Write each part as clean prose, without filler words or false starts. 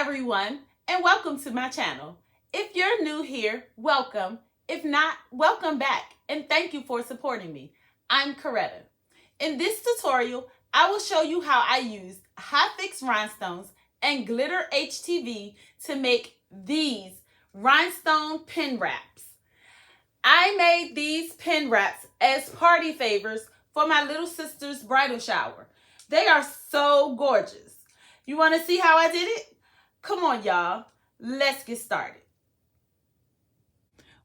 everyone, and welcome to my channel. If you're new here, welcome. If not, welcome back, and thank you for supporting me. I'm Coretta. In this tutorial, I will show you how I used Hotfix rhinestones and glitter HTV to make these rhinestone pen wraps. I made these pen wraps as party favors for my little sister's bridal shower. They are so gorgeous. You want to see how I did it? Come on, y'all. Let's get started.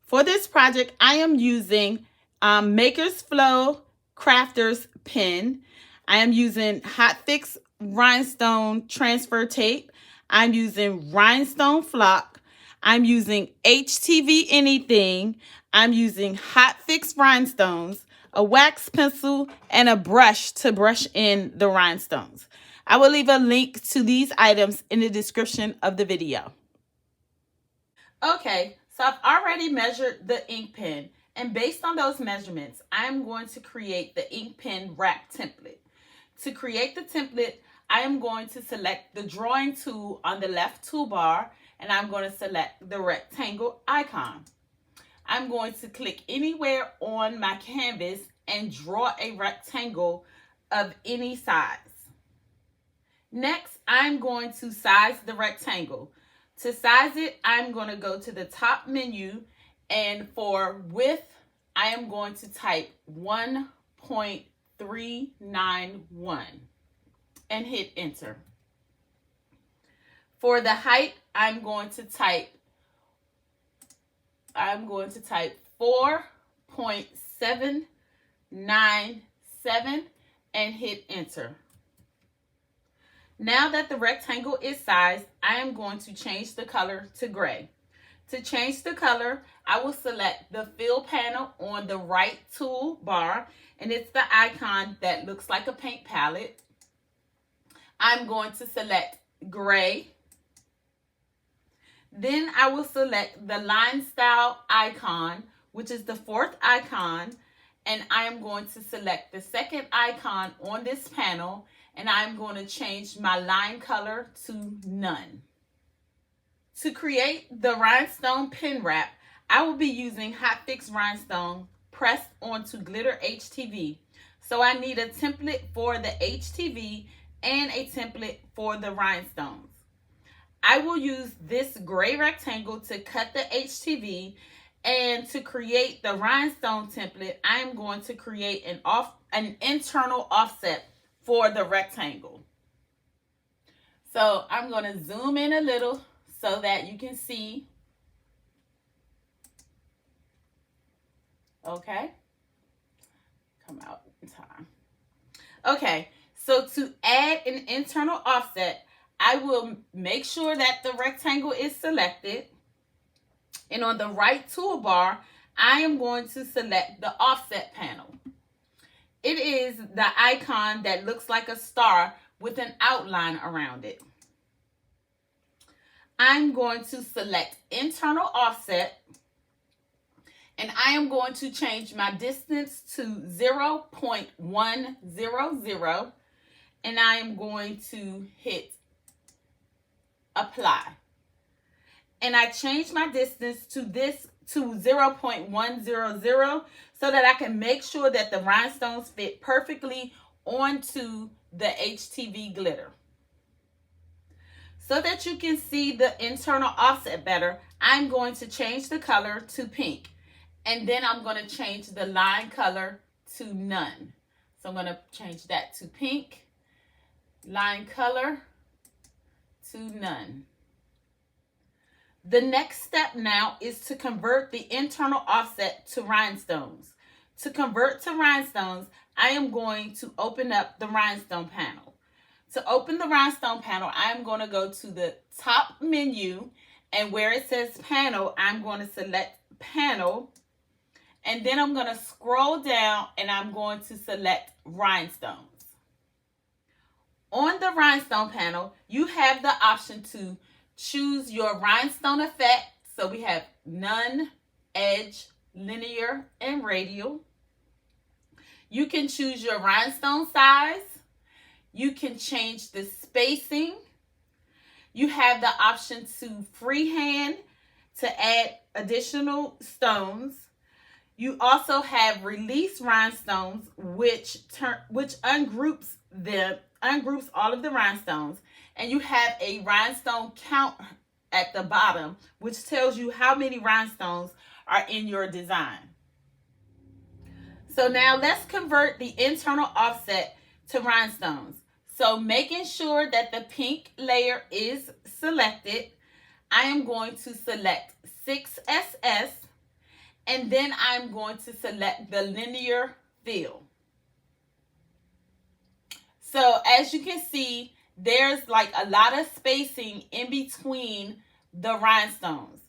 For this project, I am using Maker's Flow Crafter's pen. I am using Hotfix rhinestone transfer tape. I'm using rhinestone flock. I'm using HTV anything. I'm using Hotfix rhinestones, a wax pencil, and a brush to brush in the rhinestones. I will leave a link to these items in the description of the video. Okay, so I've already measured the ink pen, and based on those measurements, I'm going to create the ink pen wrap template. To create the template, I am going to select the drawing tool on the left toolbar, and I'm going to select the rectangle icon. I'm going to click anywhere on my canvas and draw a rectangle of any size. Next, I'm going to size the rectangle. To size it, I'm going to go to the top menu, and for width, I am going to type 1.391 and hit enter. For the height, I'm going to type 4.797 and hit enter. Now that the rectangle is sized, I am going to change the color to gray. To change the color, I will select the fill panel on the right toolbar, and it's the icon that looks like a paint palette. I'm going to select gray. Then I will select the line style icon, which is the fourth icon, and I am going to select the second icon on this panel, and I'm going to change my line color to none. To create the rhinestone pen wrap, I will be using Hotfix rhinestone pressed onto glitter HTV. So I need a template for the HTV and a template for the rhinestones. I will use this gray rectangle to cut the HTV, and to create the rhinestone template, I am going to create an internal offset for the rectangle. So I'm going to zoom in a little so that you can see. Okay. Come out in time. Okay. So to add an internal offset, I will make sure that the rectangle is selected. And on the right toolbar, I am going to select the offset panel. It is the icon that looks like a star with an outline around it. I'm going to select internal offset, and I am going to change my distance to 0.100, and I am going to hit apply. And I changed my distance to 0.100 so that I can make sure that the rhinestones fit perfectly onto the HTV glitter. So that you can see the internal offset better, I'm going to change the color to pink. And then I'm going to change the line color to none. So I'm going to change that to pink, line color to none. The next step now is to convert the internal offset to rhinestones. To convert to rhinestones, I am going to open up the Rhinestone Panel. To open the Rhinestone Panel, I am going to go to the top menu, and where it says Panel, I'm going to select Panel, and then I'm going to scroll down and I'm going to select Rhinestones. On the Rhinestone Panel, you have the option to choose your rhinestone effect. So we have none, edge, linear, and radial. You can choose your rhinestone size. You can change the spacing. You have the option to freehand to add additional stones. You also have release rhinestones, which ungroups all of the rhinestones, and you have a rhinestone count at the bottom, which tells you how many rhinestones are in your design. So now let's convert the internal offset to rhinestones. So making sure that the pink layer is selected, I am going to select 6SS, and then I'm going to select the linear fill. So as you can see, there's like a lot of spacing in between the rhinestones.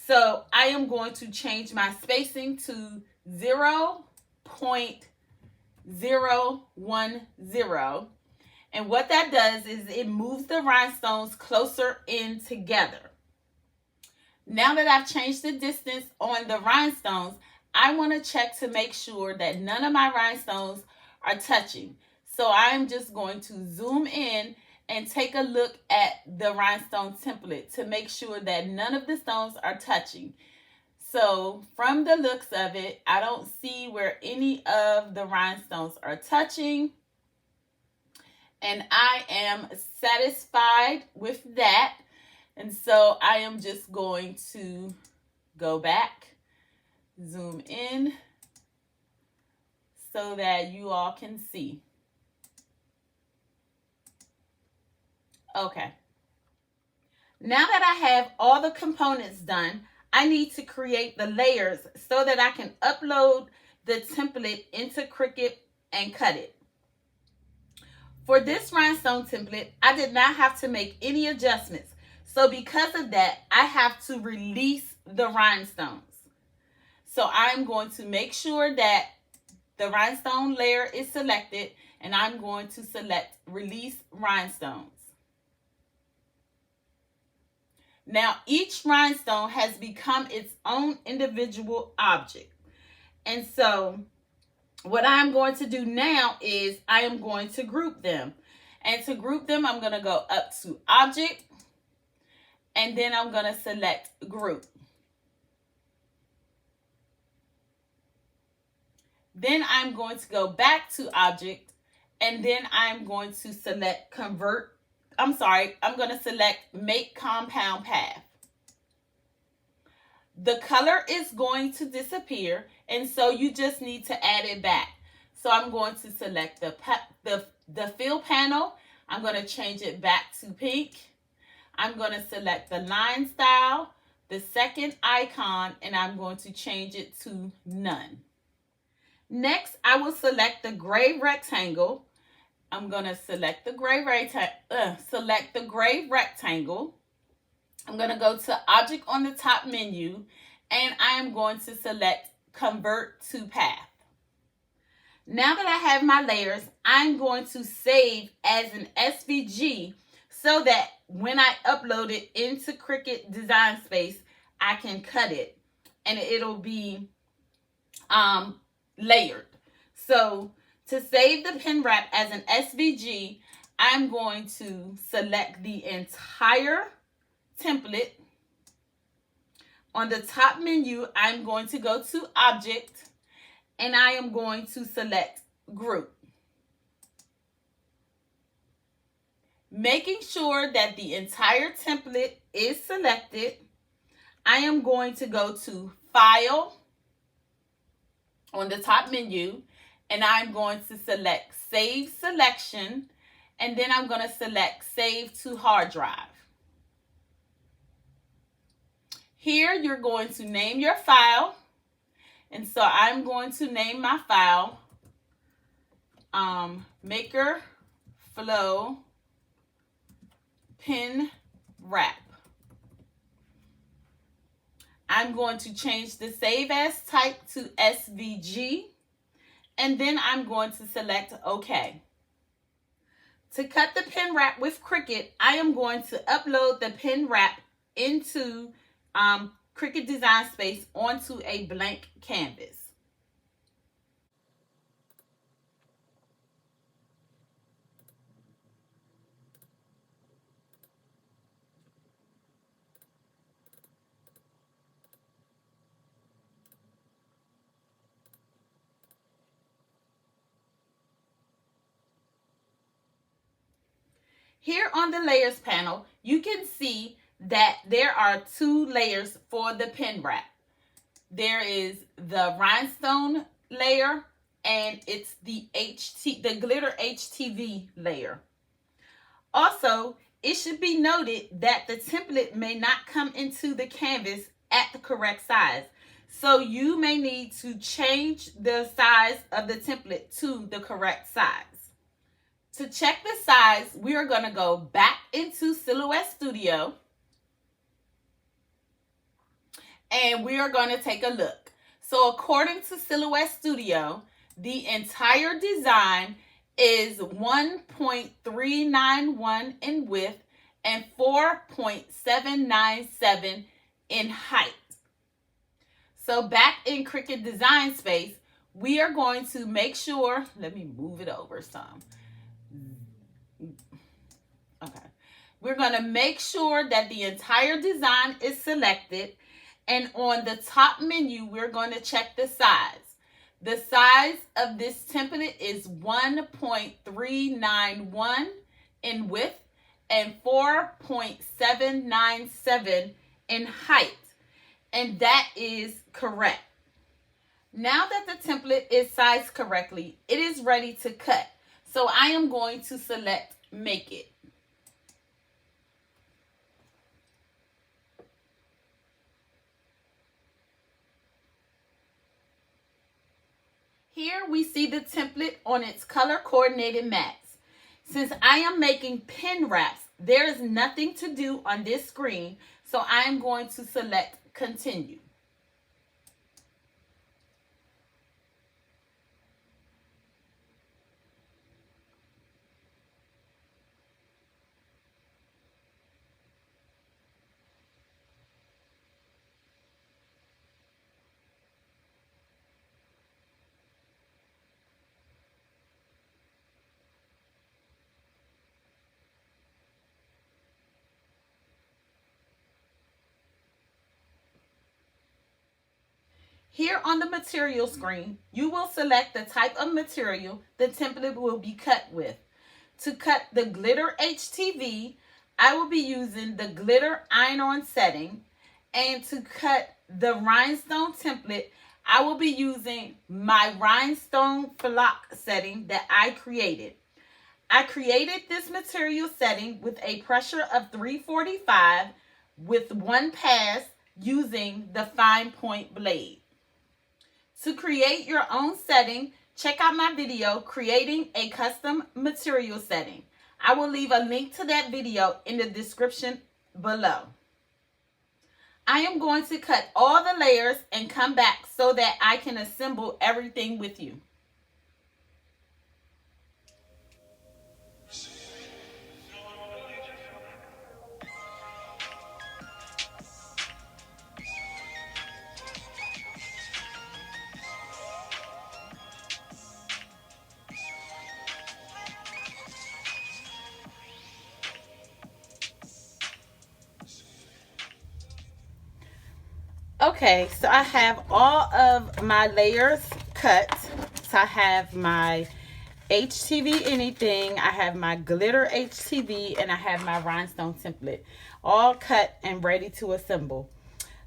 So I am going to change my spacing to 0.010. And what that does is it moves the rhinestones closer in together. Now that I've changed the distance on the rhinestones, I want to check to make sure that none of my rhinestones are touching. So I'm just going to zoom in and take a look at the rhinestone template to make sure that none of the stones are touching. So from the looks of it, I don't see where any of the rhinestones are touching. And I am satisfied with that. And so I am just going to go back, zoom in so that you all can see. Okay. Now that I have all the components done, I need to create the layers so that I can upload the template into Cricut and cut it. For this rhinestone template, I did not have to make any adjustments. So because of that, I have to release the rhinestones. So I'm going to make sure that the rhinestone layer is selected, and I'm going to select release rhinestones. Now each rhinestone has become its own individual object. And so what I'm going to do now is I am going to group them. And to group them, I'm going to go up to Object, and then I'm going to select Group. Then I'm going to go back to Object, and then I'm going to select I'm going to select Make Compound Path. The color is going to disappear, and so you just need to add it back. So I'm going to select the fill panel. I'm going to change it back to pink. I'm going to select the line style, the second icon, and I'm going to change it to none. Next, I will select the gray rectangle. I'm going to select the gray rectangle. I'm going to go to Object on the top menu, and I am going to select Convert to Path. Now that I have my layers, I'm going to save as an SVG so that when I upload it into Cricut Design Space, I can cut it and it'll be layered. So to save the pen wrap as an SVG, I'm going to select the entire template. On the top menu, I'm going to go to Object, and I am going to select Group. Making sure that the entire template is selected, I am going to go to File on the top menu, and I'm going to select Save Selection, and then I'm going to select Save to Hard Drive. Here, you're going to name your file. And so I'm going to name my file Maker Flow Pen Wrap. I'm going to change the Save As type to SVG. And then I'm going to select OK. To cut the pen wrap with Cricut, I am going to upload the pen wrap into Cricut Design Space onto a blank canvas. Here on the layers panel, you can see that there are 2 layers for the pen wrap. There is the rhinestone layer and it's the glitter HTV layer. Also, it should be noted that the template may not come into the canvas at the correct size. So you may need to change the size of the template to the correct size. To check the size, we are going to go back into Silhouette Studio. And we are going to take a look. So according to Silhouette Studio, the entire design is 1.391 in width and 4.797 in height. So back in Cricut Design Space, we are going to make sure, let me move it over some. Okay. We're going to make sure that the entire design is selected. And on the top menu, we're going to check the size. The size of this template is 1.391 in width and 4.797 in height. And that is correct. Now that the template is sized correctly, it is ready to cut. So I am going to select Make It. Here we see the template on its color coordinated mats. Since I am making pen wraps, there is nothing to do on this screen, so I am going to select Continue. Here on the material screen, you will select the type of material the template will be cut with. To cut the glitter HTV, I will be using the glitter iron-on setting. And to cut the rhinestone template, I will be using my rhinestone flock setting that I created. I created this material setting with a pressure of 345 with 1 pass using the fine point blade. To create your own setting, check out my video, Creating a Custom Material Setting. I will leave a link to that video in the description below. I am going to cut all the layers and come back so that I can assemble everything with you. Okay, so I have all of my layers cut. So I have my HTV anything, I have my glitter HTV, and I have my rhinestone template all cut and ready to assemble.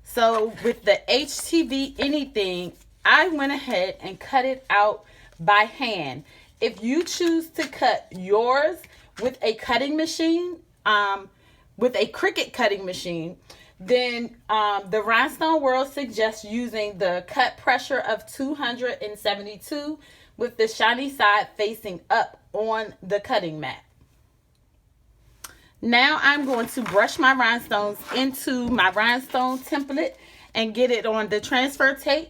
So with the HTV anything, I went ahead and cut it out by hand. If you choose to cut yours with a cutting machine, with a Cricut cutting machine, then the Rhinestone World suggests using the cut pressure of 272 with the shiny side facing up on the cutting mat. Now I'm going to brush my rhinestones into my rhinestone template and get it on the transfer tape.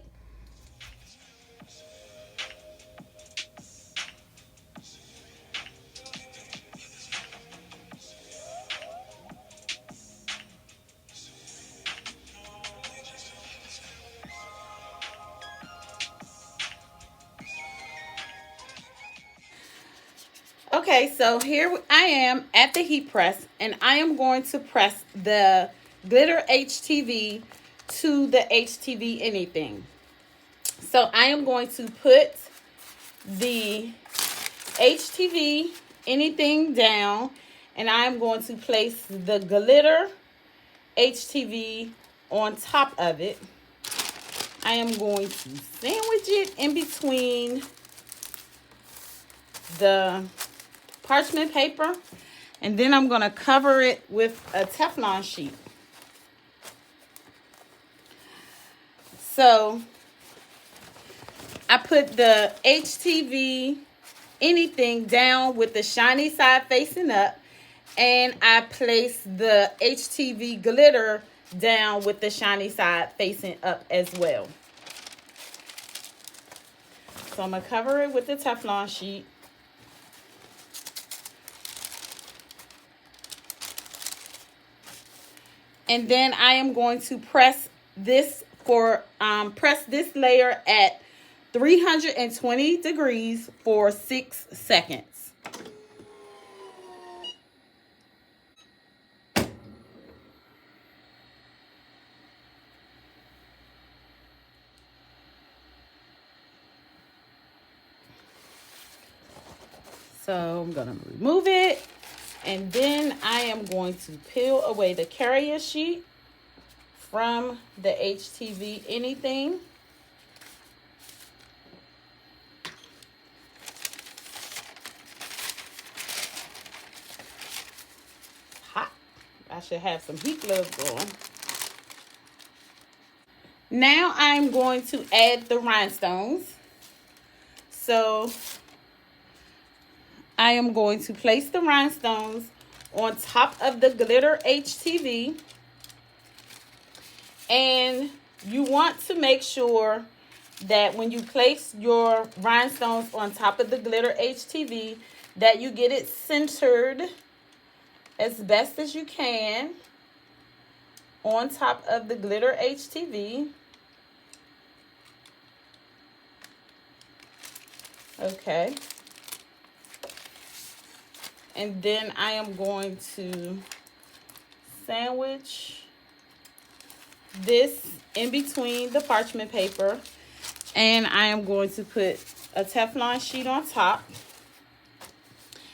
Okay, so here I am at the heat press, and I am going to press the glitter HTV to the HTV anything. So I am going to put the HTV anything down, And I'm going to place the glitter HTV on top of it. I am going to sandwich it in between the parchment paper, and then I'm going to cover it with a Teflon sheet. So I put the HTV anything down with the shiny side facing up, and I place the HTV glitter down with the shiny side facing up as well. So I'm going to cover it with the Teflon sheet. And then I am going to press this layer at 320 degrees for 6 seconds. So I'm going to remove it, and then I am going to peel away the carrier sheet from the HTV anything. Hot. I should have some heat gloves on. Now I'm going to add the rhinestones. So I am going to place the rhinestones on top of the glitter HTV. And you want to make sure that when you place your rhinestones on top of the glitter HTV, that you get it centered as best as you can on top of the glitter HTV. Okay. And then I am going to sandwich this in between the parchment paper, and I am going to put a Teflon sheet on top,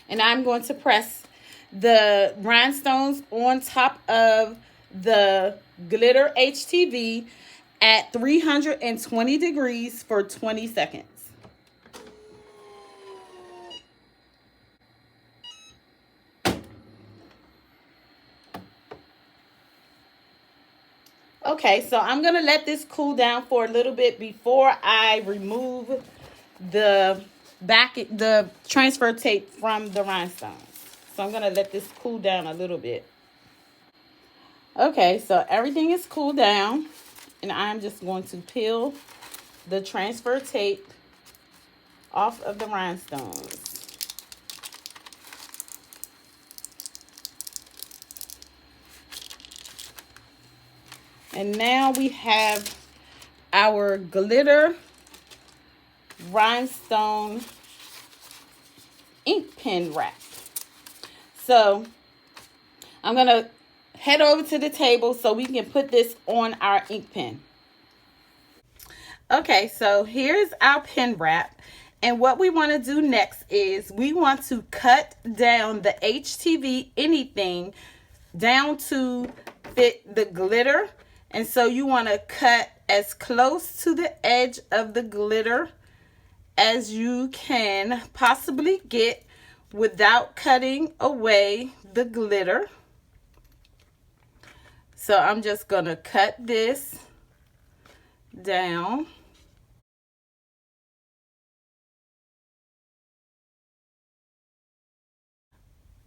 and I'm going to press the rhinestones on top of the glitter HTV at 320 degrees for 20 seconds. Okay, so I'm going to let this cool down for a little bit before I remove the transfer tape from the rhinestones. So I'm going to let this cool down a little bit. Okay, so everything is cooled down, and I'm just going to peel the transfer tape off of the rhinestones. And now we have our glitter rhinestone ink pen wrap. So I'm going to head over to the table so we can put this on our ink pen. Okay, so here's our pen wrap. And what we want to do next is we want to cut down the HTV anything down to fit the glitter. And so you want to cut as close to the edge of the glitter as you can possibly get without cutting away the glitter. So I'm just going to cut this down.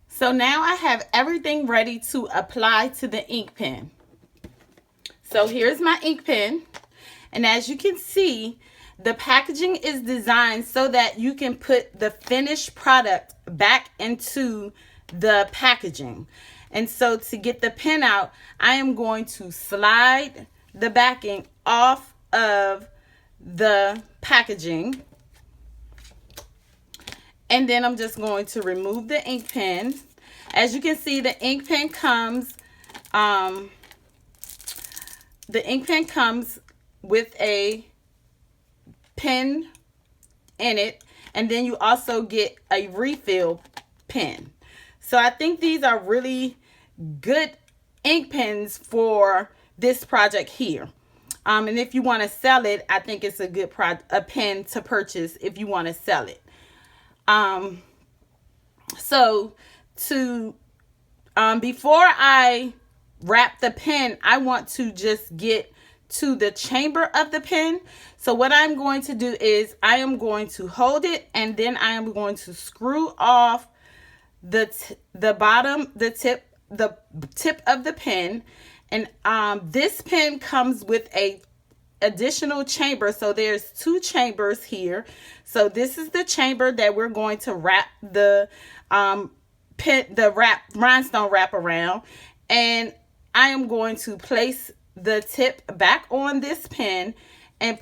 So now I have everything ready to apply to the ink pen. So here's my ink pen, and as you can see, the packaging is designed so that you can put the finished product back into the packaging. And so to get the pen out, I am going to slide the backing off of the packaging, and then I'm just going to remove the ink pen. As you can see, the ink pen comes with a pen in it, and then you also get a refill pen. So I think these are really good ink pens for this project here. And if you want to sell it, I think it's a good pen to purchase if you want to sell it. So to before I wrap the pen, I want to just get to the chamber of the pen. So what I'm going to do is I am going to hold it, and then I am going to screw off the tip of the pen. And this pen comes with a additional chamber, so there's 2 chambers here. So this is the chamber that we're going to wrap the rhinestone wrap around, and I am going to place the tip back on this pen and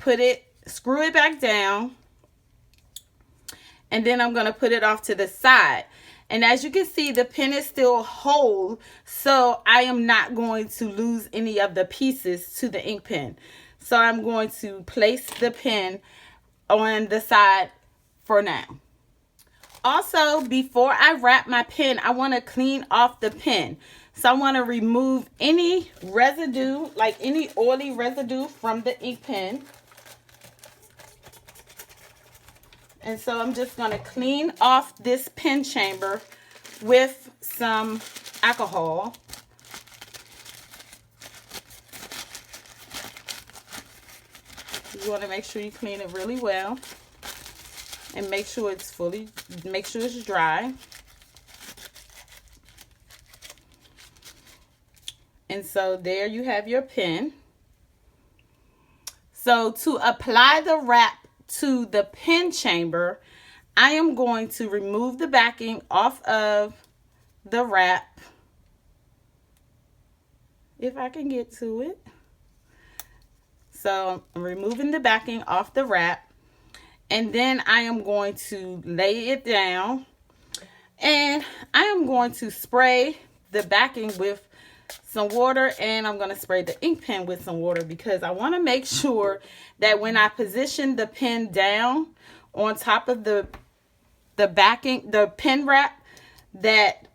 screw it back down, and then I'm going to put it off to the side. And as you can see, the pen is still whole, so I am not going to lose any of the pieces to the ink pen. So I'm going to place the pen on the side for now. Also, before I wrap my pen, I want to clean off the pen. So I want to remove any residue, like any oily residue from the ink pen. And so I'm just going to clean off this pen chamber with some alcohol. You want to make sure you clean it really well and make sure it's dry. And so there you have your pen. So to apply the wrap to the pen chamber, I am going to remove the backing off of the wrap, if I can get to it. So I'm removing the backing off the wrap, and then I am going to lay it down, and I am going to spray the backing with some water, and I'm going to spray the ink pen with some water, because I want to make sure that when I position the pen down on top of the backing, the pen wrap, that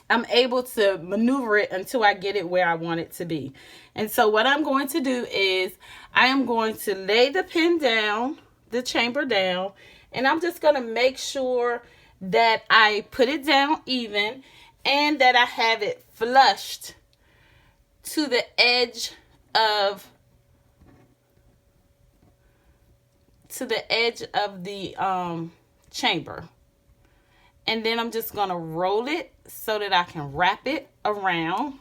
I'm able to maneuver it until I get it where I want it to be. And so what I'm going to do is I am going to lay the pen down, the chamber down, and I'm just going to make sure that I put it down even and that I have it flushed to the edge of the chamber. And then I'm just going to roll it so that I can wrap it around.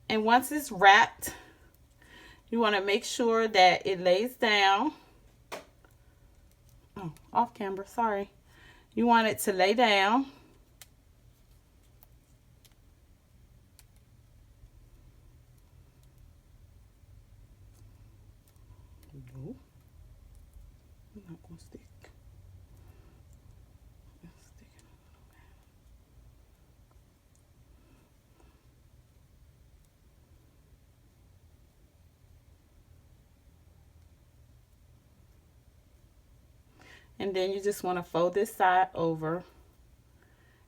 And once it's wrapped, you want to make sure that it lays down. Oh, off camera, sorry. You want it to lay down. No, I'm not going to stick. And then you just want to fold this side over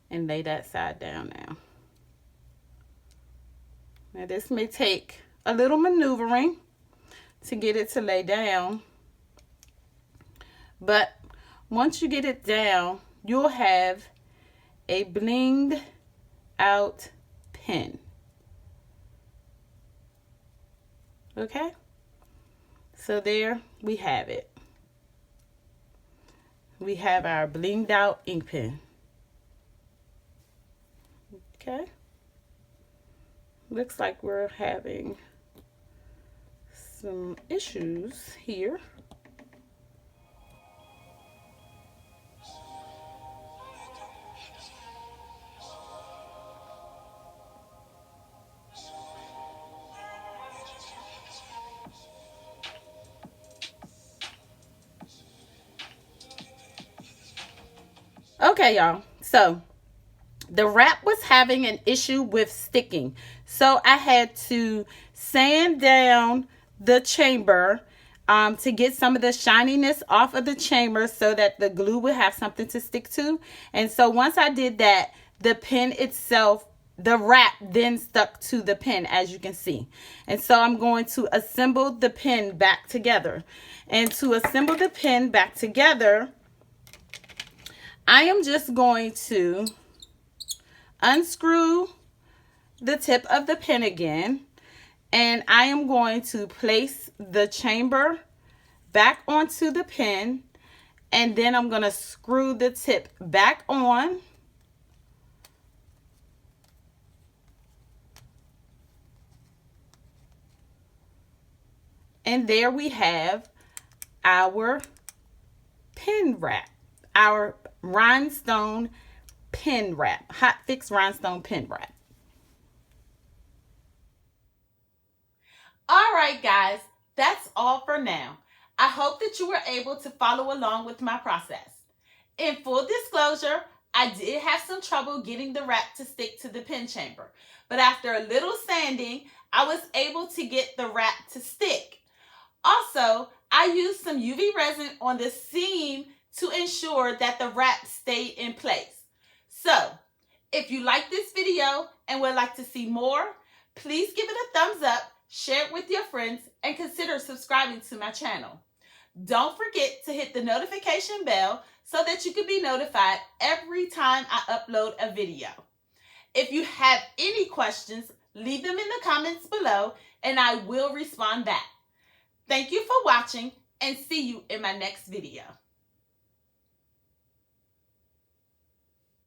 and lay that side down now. Now this may take a little maneuvering to get it to lay down, but once you get it down, you'll have a blinged out pen. Okay? So there we have it. We have our blinged out ink pen. Okay. Looks like we're having some issues here. Okay, y'all, so the wrap was having an issue with sticking, so I had to sand down the chamber to get some of the shininess off of the chamber so that the glue would have something to stick to. And so once I did that, the pen itself, the wrap then stuck to the pen, as you can see. And so I'm going to assemble the pen back together. And to assemble the pen back together, I am just going to unscrew the tip of the pen again, and I am going to place the chamber back onto the pen, and then I'm going to screw the tip back on. And there we have our pen wrap, our rhinestone pen wrap, Hotfix rhinestone pen wrap. All right, guys, that's all for now. I hope that you were able to follow along with my process. In full disclosure, I did have some trouble getting the wrap to stick to the pen chamber, but after a little sanding, I was able to get the wrap to stick. Also, I used some UV resin on the seam to ensure that the wrap stayed in place. So, if you like this video and would like to see more, please give it a thumbs up, share it with your friends, and consider subscribing to my channel. Don't forget to hit the notification bell so that you can be notified every time I upload a video. If you have any questions, leave them in the comments below and I will respond back. Thank you for watching and see you in my next video.